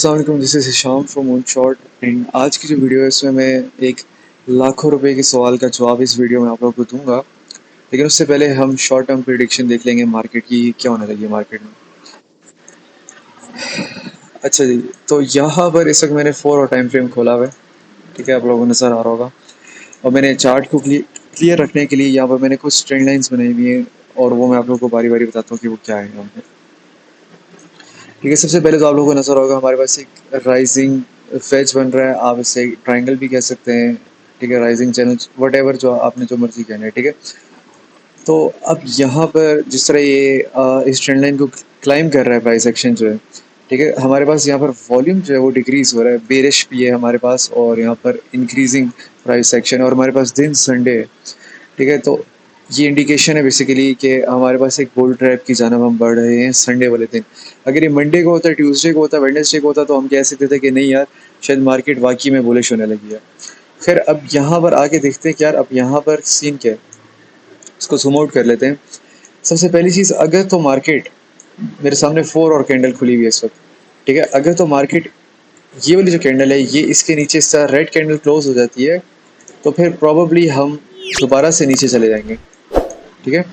अस्सलाम वालेकुम, this is Hisham from moonshot and आज की जो वीडियो है इसमें मैं एक लाखों रुपए के सवाल का जवाब इस वीडियो में आप लोगों को दूंगा। लेकिन उससे पहले हम शॉर्ट टर्म प्रिडिक्शन देख लेंगे मार्केट की, क्या होने लगी है मार्केट में। अच्छा जी, तो यहाँ पर इस वक्त मैंने 4 और टाइम फ्रेम खोला हुआ है। ठीक है, आप लोगों को नज़र आ रहा होगा। और मैंने चार्ट को क्लियर रखने के लिए यहाँ पर मैंने कुछ ट्रेंड लाइंस बनाई हुई हैं और वो मैं आप लोगों को बारी बारी बताता हूँ कि वो क्या है यहाँ पे। ठीक है, सबसे पहले तो आप लोगों को नजर होगा हमारे पास एक राइजिंग फेज बन रहा है, आप इसे ट्रायंगल भी कह सकते हैं। ठीक है, राइजिंग चैनल वट एवर जो आपने जो मर्जी कहना है। ठीक है, तो अब यहाँ पर जिस तरह ये इस ट्रेंड लाइन को क्लाइम कर रहा है प्राइस एक्शन जो है। ठीक है, हमारे पास यहाँ पर वॉल्यूम जो है वो डिक्रीज हो रहा है, बेरिश भी है हमारे पास और यहाँ पर इंक्रीजिंग प्राइस एक्शन, और हमारे पास दिन संडे है। ठीक है, तो ये इंडिकेशन है बेसिकली कि हमारे पास एक बुल ट्रैप की जानब हम बढ़ रहे हैं संडे वाले दिन। अगर ये मंडे को होता, ट्यूसडे को होता, वेडनेसडे को होता तो हम कह सकते थे कि नहीं यार, शायद मार्केट वाकई में बुलिश होने लगी है। खैर, अब यहाँ पर आके देखते हैं कि यार अब यहाँ पर सीन क्या है, इसको जूम आउट कर लेते हैं। सबसे पहली चीज़, अगर तो मार्केट, मेरे सामने 4 और कैंडल खुली हुई है इस वक्त। ठीक है, अगर तो मार्केट ये वाली जो कैंडल है ये इसके नीचे इस तरह रेड कैंडल क्लोज हो जाती है तो फिर प्रॉबली हम दोबारा से नीचे चले जाएंगे। ठीक है,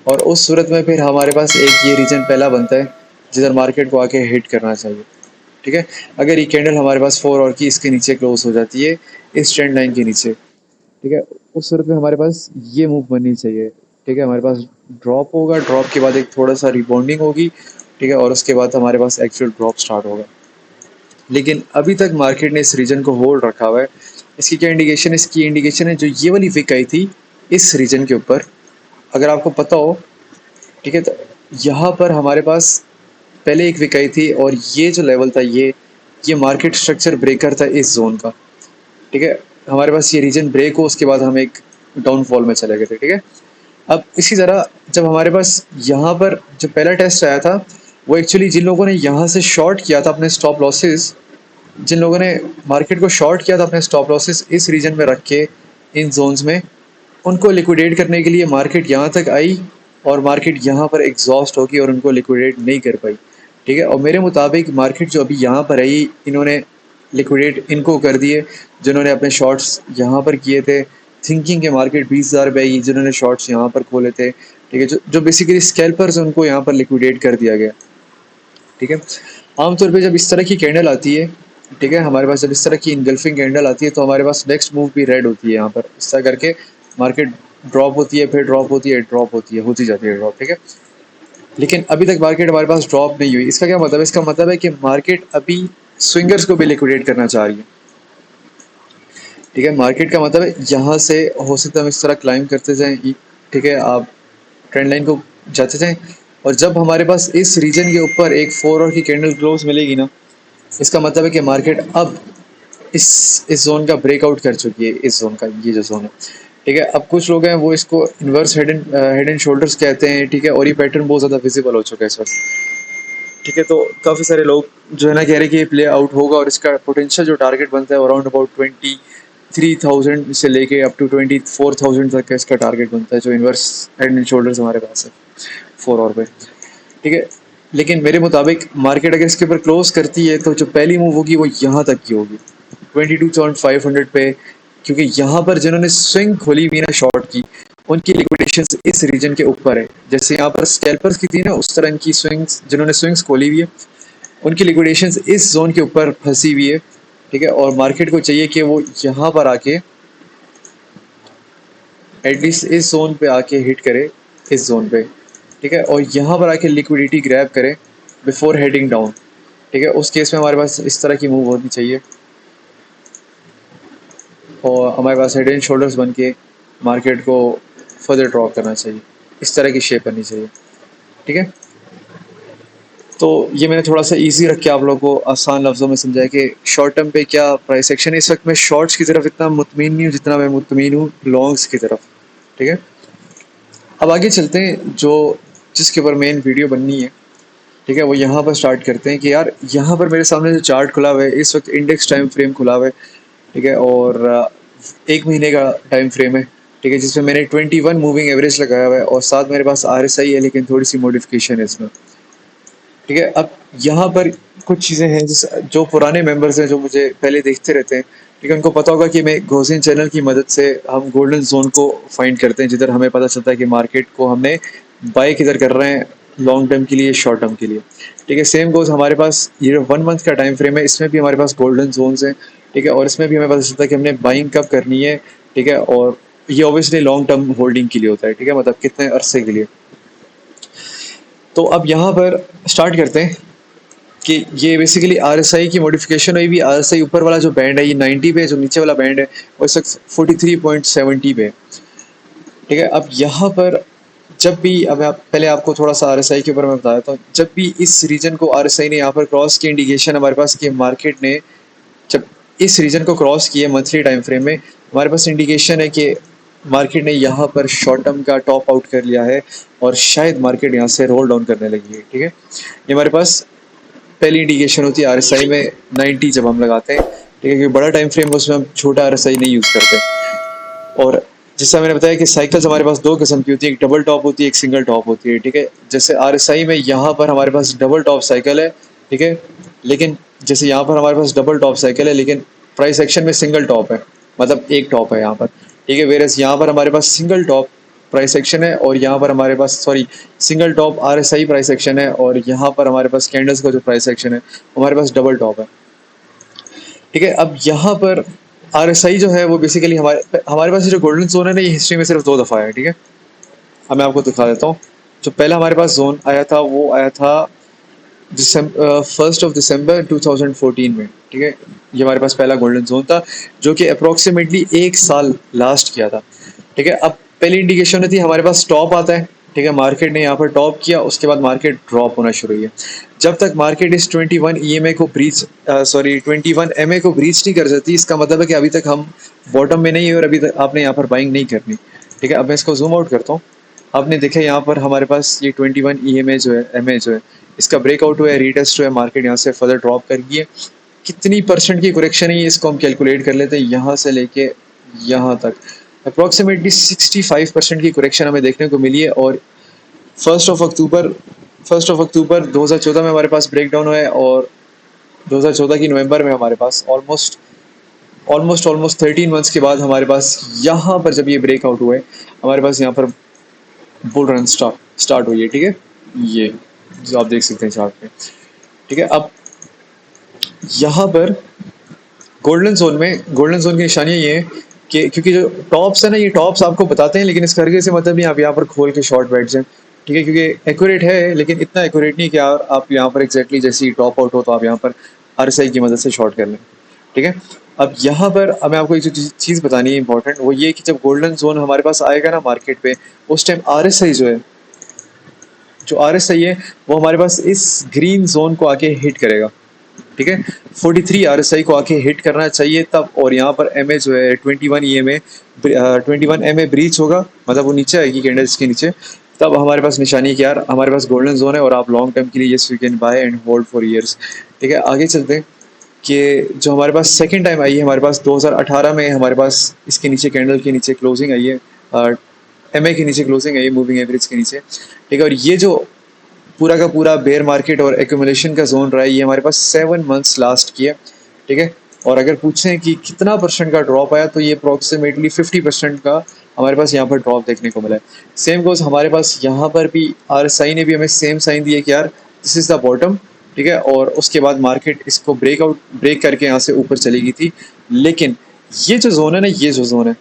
और उस सूरत में फिर हमारे पास एक ये रीजन पहला बनता है जिधर मार्केट को आके हिट करना चाहिए। ठीक है, अगर ये कैंडल हमारे पास 4 और की इसके नीचे क्लोज हो जाती है, इस ट्रेंड लाइन के नीचे। ठीक है, उस सूरत में हमारे पास ये मूव बननी चाहिए। ठीक है, हमारे पास ड्रॉप होगा, ड्रॉप के बाद एक थोड़ा सा रिबाउंडिंग होगी। ठीक है, और उसके बाद हमारे पास एक्चुअल ड्रॉप स्टार्ट होगा। लेकिन अभी तक मार्केट ने इस रीजन को होल्ड रखा हुआ है। इसकी क्या इंडिकेशन है? इसकी इंडिकेशन है जो ये वाली विक आई थी इस रीजन के ऊपर, अगर आपको पता हो। ठीक है, तो यहाँ पर हमारे पास पहले एक विक आई थी और ये जो लेवल था ये मार्केट स्ट्रक्चर ब्रेकर था इस जोन का। ठीक है, हमारे पास ये रीजन ब्रेक हो, उसके बाद हम एक डाउनफॉल में चले गए थे। ठीक है, अब इसी तरह जब हमारे पास यहाँ पर जो पहला टेस्ट आया था, वो एक्चुअली जिन लोगों ने यहाँ से शॉर्ट किया था अपने स्टॉप लॉसेस, जिन लोगों ने मार्केट को शॉर्ट किया था अपने स्टॉप लॉसेस इस रीजन में रख के इन जोन्स में, उनको लिक्विडेट करने के लिए मार्केट यहाँ तक आई और मार्केट यहाँ पर एग्जॉस्ट होगी और उनको लिक्विडेट नहीं कर पाई। ठीक है, और मेरे मुताबिक मार्केट जो अभी यहाँ पर आई, इन्होंने लिक्विडेट इनको कर दिए जिन्होंने अपने शॉर्ट्स यहाँ पर किए थे, थिंकिंग के मार्केट 20,000 पे आई, जिन्होंने शॉर्ट्स यहाँ पर खोले थे। ठीक है, जो जो बेसिकली स्कैल्पर्स उनको यहाँ पर लिक्विडेट कर दिया गया। ठीक है, आमतौर पे जब इस तरह की कैंडल आती है, ठीक है, हमारे पास जब इस तरह की इनगल्फिंग कैंडल आती है तो हमारे पास नेक्स्ट मूव भी रेड होती है। यहाँ पर इस तरह करके मार्केट ड्रॉप होती है, फिर ड्रॉप होती है, ड्रॉप होती है, होती जाती है ड्रॉप। ठीक है, लेकिन अभी तक मार्केट हमारे पास ड्रॉप नहीं हुई। इसका क्या मतलब है? इसका मतलब है कि मार्केट अभी स्विंगर्स को भी लिक्विडेट करना चाह रही है। ठीक है, मार्केट का मतलब है यहाँ से हो सकता है हम इस तरह क्लाइम करते जाएं। ठीक है, आप ट्रेंड लाइन को जाते जाएं और जब हमारे पास इस रीजन के ऊपर एक 4 और की कैंडल क्लोज मिलेगी ना, इसका मतलब है कि मार्केट अब इस जोन का ब्रेकआउट कर चुकी है। इस जोन का, ये जो जोन है, ठीक है, अब कुछ लोग हैं वो इसको इन्वर्स हेड एंड शोल्डर्स कहते हैं। ठीक है, और ये पैटर्न बहुत ज़्यादा विजिबल हो चुका है इस वक्त। ठीक है, तो काफ़ी सारे लोग जो है ना कह रहे हैं कि ये प्ले आउट होगा और इसका पोटेंशियल जो टारगेट बनता है अराउंड अबाउट 23,000 से लेके अप टू 24,000 तक का इसका टारगेट बनता है, जो इन्वर्स हेड एंड शोल्डर्स हमारे पास है 4 और पे। ठीक है, लेकिन मेरे मुताबिक मार्केट अगर इसके ऊपर क्लोज करती है तो जो पहली मूव होगी वो यहाँ तक की होगी 22,500 पे, क्योंकि यहाँ पर जिन्होंने स्विंग खोली हुई ना शॉर्ट की, उनकी लिक्विडेशन इस रीजन के ऊपर है। जैसे यहाँ पर स्कैल्पर्स की थी ना, उस तरह की स्विंग्स जिन्होंने स्विंग्स खोली हुई है, उनकी लिक्विडेशन इस जोन के ऊपर फंसी हुई है। ठीक है, और मार्केट को चाहिए कि वो यहाँ पर आके एटलीस्ट इस जोन पे आके हिट करे, इस जोन पे। ठीक है, और यहाँ पर आके लिक्विडिटी ग्रैब करे बिफोर हेडिंग डाउन। ठीक है, उस केस में हमारे पास इस तरह की मूव होनी चाहिए और हमारे पास हेड एंड शोल्डर्स बन के मार्केट को फर्दर ड्रॉप करना चाहिए, इस तरह की शेप बननी चाहिए। ठीक है, तो ये मैंने थोड़ा सा इजी रख के आप लोगों को आसान लफ्ज़ों में समझाया कि शॉर्ट टर्म पे क्या प्राइस एक्शन है। इस वक्त मैं शॉर्ट्स की तरफ इतना मुतमीन नहीं हूँ जितना मैं मुतमीन हूँ लॉन्ग्स की तरफ। ठीक है, अब आगे चलते हैं, जो जिसके ऊपर मेन वीडियो बननी है। ठीक है, वो यहाँ पर स्टार्ट करते हैं कि यार यहाँ पर मेरे सामने जो चार्ट खुला हुआ है इस वक्त इंडेक्स टाइम फ्रेम खुला हुआ है। ठीक है, और 1 महीने का टाइम फ्रेम है। ठीक है, जिसमें मैंने 21 मूविंग एवरेज लगाया हुआ है और साथ मेरे पास RSI है, लेकिन थोड़ी सी मॉडिफिकेशन है इसमें। ठीक है, अब यहाँ पर कुछ चीज़ें हैं जो पुराने मेंबर्स हैं जो मुझे पहले देखते रहते हैं, ठीक है, उनको पता होगा कि मैं गॉसियन चैनल की मदद से हम गोल्डन जोन को फाइंड करते हैं, जिधर हमें पता चलता है कि मार्केट को हमने बाय किधर कर रहे हैं, लॉन्ग टर्म के लिए, शॉर्ट टर्म के लिए। ठीक है, सेम गोज हमारे पास ये 1 मंथ का टाइम फ्रेम है, इसमें भी हमारे पास गोल्डन जोन्स हैं। ठीक है, और इसमें भी हमें पता चलता है कि हमने बाइंग कब करनी है। ठीक है, और ये ऑब्वियसली लॉन्ग टर्म होल्डिंग के लिए होता है। ठीक है, मतलब कितने अरसे के लिए। तो अब यहाँ पर स्टार्ट करते हैं कि ये बेसिकली आरएसआई की मॉडिफिकेशन हुई भी। आरएसआई ऊपर वाला जो बैंड है ये 90 पे है, जो नीचे वाला बैंड है वो इस वक्त 43.70 पे है। ठीक है, अब यहाँ पर जब भी, अब आप पहले आपको थोड़ा सा आरएसआई के ऊपर मैं बता देता हूँ। जब भी इस रीजन को आरएसआई ने यहाँ पर क्रॉस की इंडिकेशन हमारे पास कि मार्केट ने जब इस रीजन को क्रॉस किया मंथली टाइम फ्रेम में, हमारे पास इंडिकेशन है कि मार्केट ने यहाँ पर शॉर्ट टर्म का टॉप आउट कर लिया है और शायद मार्केट यहाँ से रोल डाउन करने लगी है। ठीक है, ये हमारे पास पहली इंडिकेशन होती है आरएसआई में 90 जब हम लगाते हैं। ठीक है, क्योंकि बड़ा टाइम फ्रेम उसमें हम छोटा आरएसआई नहीं यूज़ करते। और जैसा मैंने बताया कि साइकिल्स हमारे पास दो किस्म की होती है, एक डबल टॉप होती है, एक सिंगल टॉप होती है। ठीक है, जैसे आरएसआई में यहाँ पर हमारे पास डबल टॉप साइकिल है। ठीक है, लेकिन जैसे यहाँ पर हमारे पास डबल टॉप साइकिल है, लेकिन प्राइस एक्शन में सिंगल टॉप है, मतलब एक टॉप है यहाँ पर। ठीक है, वेरस यहाँ पर हमारे पास सिंगल टॉप प्राइस एक्शन है, और यहाँ पर हमारे पास, sorry, single top RSI price action है, और यहाँ पर हमारे पास कैंडल्स का जो प्राइस एक्शन है हमारे पास डबल टॉप है। ठीक है, अब यहाँ पर आरएसआई जो है वो बेसिकली हमारे हमारे पास जो गोल्डन जोन है ना, ये हिस्ट्री में सिर्फ 2 दफ़ा आया है। ठीक है, अब मैं आपको दिखा देता हूँ। जो पहला हमारे पास जोन आया था वो आया था 1 दिसंबर 2014 में। ठीक है, ये हमारे पास पहला गोल्डन जोन था जो कि अप्रोक्सीमेटली 1 साल लास्ट किया था। ठीक है, अब पहली इंडिकेशन थी हमारे पास टॉप आता है। ठीक है, मार्केट ने यहाँ पर टॉप किया, उसके बाद मार्केट ड्रॉप होना शुरू हुई है। जब तक मार्केट इस 21 ईएमए को ब्रीच, सॉरी 21 एमए को ब्रीच नहीं कर सकती, इसका मतलब है कि अभी तक हम बॉटम में नहीं है और अभी तक आपने यहाँ पर बाइंग नहीं करनी। ठीक है, अब मैं इसको जूम आउट करता हूँ। आपने देखा यहाँ पर हमारे पास ये 21 ईएमए जो है, एमए जो है, इसका ब्रेकआउट हुआ है, रीटेस्ट हुआ है, मार्केट यहाँ से फर्दर ड्रॉप कर गई है। कितनी परसेंट की करेक्शन है इसको हम कैलकुलेट कर लेते हैं। यहाँ से लेके यहाँ तक अप्रॉक्सीमेटली 65% की करेक्शन हमें देखने को मिली है। और फर्स्ट ऑफ अक्टूबर 2014 में हमारे पास ब्रेक डाउन हुआ है, और 2014 की नवंबर में हमारे पास ऑलमोस्ट 13 मंथ्स के बाद हमारे पास यहाँ पर जब ये ब्रेकआउट हुआ है, हमारे पास यहाँ पर बुल रन स्टार्ट हुई है। ठीक है, ये जो आप देख सकते हैं चार्ट पे। ठीक है, अब यहाँ पर गोल्डन जोन की निशानियाँ ये है कि क्योंकि जो टॉप्स है ना, ये टॉप्स आपको बताते हैं, लेकिन इस करके से मतलब नहीं आप यहाँ पर खोल के शॉर्ट बैठ जाएं। ठीक है, क्योंकि एक्यूरेट है, लेकिन इतना एक्यूरेट नहीं कि आप यहाँ पर एग्जैक्टली जैसे ही टॉप आउट हो तो आप यहाँ पर आरएसआई की मदद से शॉर्ट कर लें। ठीक है, अब यहाँ पर हमें आपको एक जो चीज़ बतानी है इंपॉर्टेंट, वो ये कि जब गोल्डन जोन हमारे पास आएगा ना मार्केट पे, उस टाइम आरएसआई जो आरएसआई है वो हमारे पास इस ग्रीन जोन को आके हिट करेगा। ठीक है, 43 आरएसआई को आके हिट करना चाहिए तब। और यहाँ पर एमए जो है 21 ईएमए 21 एमए ब्रीच होगा, मतलब वो नीचे आएगी कैंडल्स के नीचे, तब हमारे पास निशानी कि यार हमारे पास गोल्डन जोन है और आप लॉन्ग टर्म के लिए yes you can buy and hold for years. ठीक है, आगे चलते हैं कि जो हमारे पास सेकंड टाइम आई है, हमारे पास 2018 में हमारे पास इसके नीचे कैंडल के नीचे क्लोजिंग आई है, एमए के नीचे क्लोजिंग आई है, मूविंग एवरेज के नीचे। ठीक है, और ये जो पूरा का पूरा बेयर मार्केट और एक्यूमुलेशन का जोन रहा है, ये हमारे पास 7 मंथ्स लास्ट किया। ठीक है, और अगर पूछें कि कितना परसेंट का ड्रॉप आया, तो ये अप्रॉक्सीमेटली 50% का हमारे पास यहाँ पर ड्रॉप देखने को मिला है। सेम गोज हमारे पास यहाँ पर भी आरएसआई ने भी हमें सेम साइन दिया कि यार दिस इज़ द बॉटम। ठीक है, और उसके बाद मार्केट इसको ब्रेक करके यहाँ से ऊपर चली गई थी। लेकिन ये जो जोन है ना, ये जो जोन है,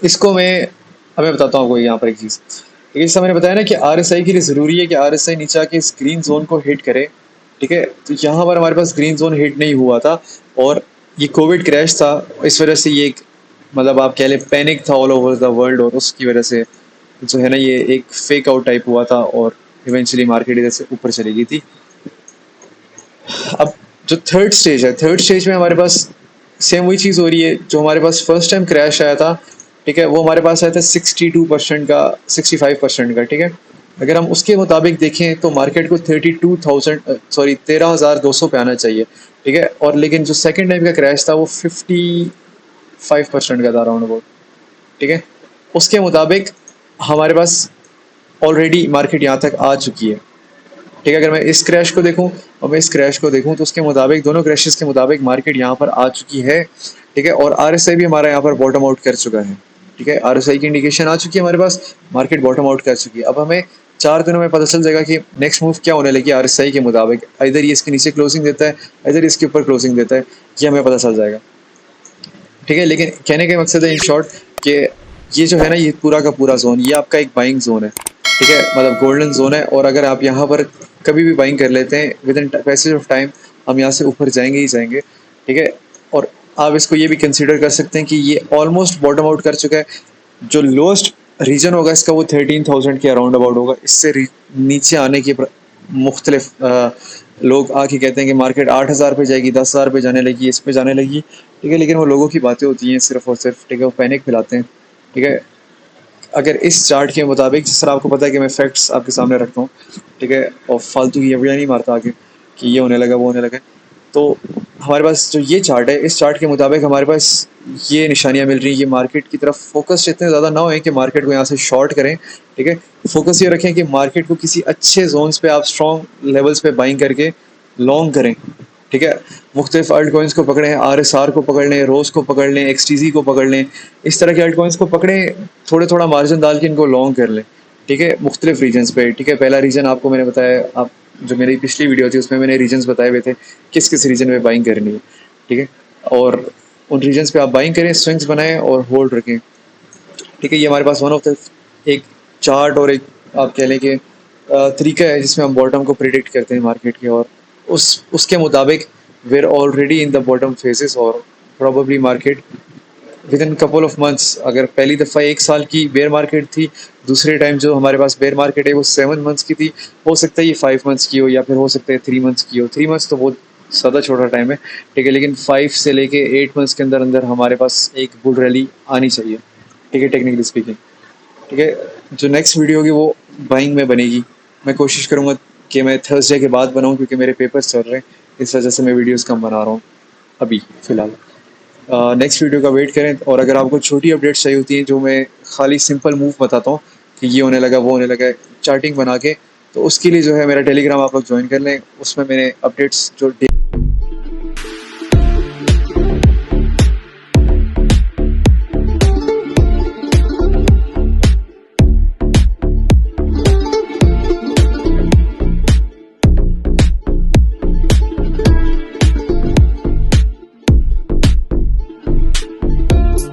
इसको मैं बताता हूँ आपको यहाँ पर एक चीज़। जैसा मैंने बताया ना कि आरएसआई के लिए ज़रूरी है कि आरएसआई नीचे आके इस ग्रीन जोन को हिट करे। ठीक है, तो यहाँ पर हमारे पास ग्रीन जोन हिट नहीं हुआ था, और ये कोविड क्रैश था, इस वजह से ये एक, मतलब आप कह लें पैनिक था ऑल ओवर द वर्ल्ड, और उसकी वजह से जो है ना ये एक फेक आउट टाइप हुआ था, और इवेंचुअली मार्केट इधर से ऊपर चली गई थी। अब जो थर्ड स्टेज में हमारे पास सेम वही चीज़ हो रही है जो हमारे पास फर्स्ट टाइम क्रैश आया था। ठीक है, वो हमारे पास आया था 62% का, 65% का। ठीक है, अगर हम उसके मुताबिक देखें तो मार्केट को 13,200 पे आना चाहिए। ठीक है, और लेकिन जो सेकंड टाइम का क्रैश था वो 55% का था अराउंड अबाउट। ठीक है, उसके मुताबिक हमारे पास ऑलरेडी मार्केट यहाँ तक आ चुकी है। ठीक है, अगर मैं इस क्रैश को देखूं और मैं इस क्रैश को देखूं तो उसके मुताबिक, दोनों क्रैशेस के मुताबिक मार्केट यहाँ पर आ चुकी है। ठीक है, और आरएसआई भी हमारा यहाँ पर बॉटम आउट कर चुका है। ठीक है, आरएसआई की इंडिकेशन आ चुकी है हमारे पास, मार्केट बॉटम आउट कर चुकी है। अब हमें 4 दिनों में पता चल जाएगा कि नेक्स्ट मूव क्या होने लगी आरएसआई के मुताबिक। इधर ये इसके नीचे क्लोजिंग देता है, इधर इसके ऊपर क्लोजिंग देता है, ये हमें पता चल जाएगा। ठीक है, लेकिन कहने का मकसद है इन शॉर्ट कि ये जो है ना, ये पूरा का पूरा जोन, ये आपका एक बाइंग जोन है। ठीक है, मतलब गोल्डन जोन है, और अगर आप यहाँ पर कभी भी बाइंग कर लेते हैं with in passage of time, हम यहाँ से ऊपर जाएंगे ही जाएंगे। ठीक है, और आप इसको ये भी कंसीडर कर सकते हैं कि ये ऑलमोस्ट बॉटम आउट कर चुका है। जो लोएस्ट रीजन होगा इसका वो 13,000 के अराउंड अबाउट होगा। इससे नीचे आने की मुख्तलिफ लोग आके कहते हैं कि मार्केट 8,000 पे जाएगी, 10,000 पे जाने लगी, इस पे जाने लगी। ठीक है, लेकिन वो लोगों की बातें होती हैं सिर्फ और सिर्फ। ठीक है, वो पैनिक फैलाते हैं। ठीक है, अगर इस चार्ट के मुताबिक, जिस तरह आपको पता है कि मैं फैक्ट्स आपके सामने रखता हूँ, ठीक है, और फालतू की अवड़ियाँ नहीं मारता आगे कि ये होने लगा वो होने लगा, तो हमारे पास जो ये चार्ट है, इस चार्ट के मुताबिक हमारे पास ये निशानियां मिल रही हैं कि मार्केट की तरफ फोकस इतने ज़्यादा ना होए कि मार्केट को यहाँ से शॉर्ट करें। ठीक है, फोकस ये रखें कि मार्केट को किसी अच्छे जोन्स पे आप स्ट्रॉन्ग लेवल्स पे बाइंग करके लॉन्ग करें। ठीक है, मुख्तलिफ अल्ट कॉइन्स को पकड़ें, आरएसआर को पकड़ लें, रोज को पकड़ लें, एक्सटीजी को पकड़ लें, इस तरह के अल्ट कॉइन्स को पकड़ें, थोड़े थोड़ा मार्जिन डाल के इनको लॉन्ग कर लें। ठीक है, मुख्तलिफ रीजन्स पे। ठीक है, पहला रीजन आपको मैंने बताया, आप जो मेरी पिछली वीडियो थी उसमें मैंने रीजन्स बताए हुए थे किस किस रीजन में बाइंग करनी है। ठीक है, और उन रीजन्स पे आप बाइंग करें, स्विंग्स बनाएं और होल्ड रखें। ठीक है, ये हमारे पास वन ऑफ द एक चार्ट और एक आप कह लें कि तरीका है जिसमें हम बॉटम को प्रिडिक्ट करते हैं मार्केट के, और उसके मुताबिक we are already in the bottom phases, और probably market within couple of months, अगर पहली दफ़ा 1 साल की बेयर मार्केट थी, दूसरे टाइम जो हमारे पास बेयर मार्केट है वो 7 मंथ्स की थी, हो सकता है ये 5 मंथ्स की हो, या फिर हो सकता है 3 मंथ्स की हो। 3 मंथ्स तो बहुत ज़्यादा छोटा टाइम है। ठीक है, लेकिन 5 से लेके 8 मंथ्स के अंदर अंदर हमारे पास एक बुल रैली आनी चाहिए। ठीक है, टेक्निकली स्पीकिंग। ठीक है, जो नेक्स्ट वीडियो होगी वो बाइंग में बनेगी। मैं कोशिश करूँगा कि मैं थर्सडे के बाद बनाऊँ, क्योंकि मेरे पेपर्स चल रहे हैं, इस वजह से मैं वीडियोस कम बना रहा हूँ अभी फ़िलहाल। नेक्स्ट वीडियो का वेट करें, और अगर आपको छोटी अपडेट्स चाहिए होती हैं जो मैं खाली सिंपल मूव बताता हूँ कि ये होने लगा वो होने लगा चार्टिंग बना के, तो उसके लिए जो है मेरा टेलीग्राम आप लोग ज्वाइन कर लें। उसमें मैंने अपडेट्स जो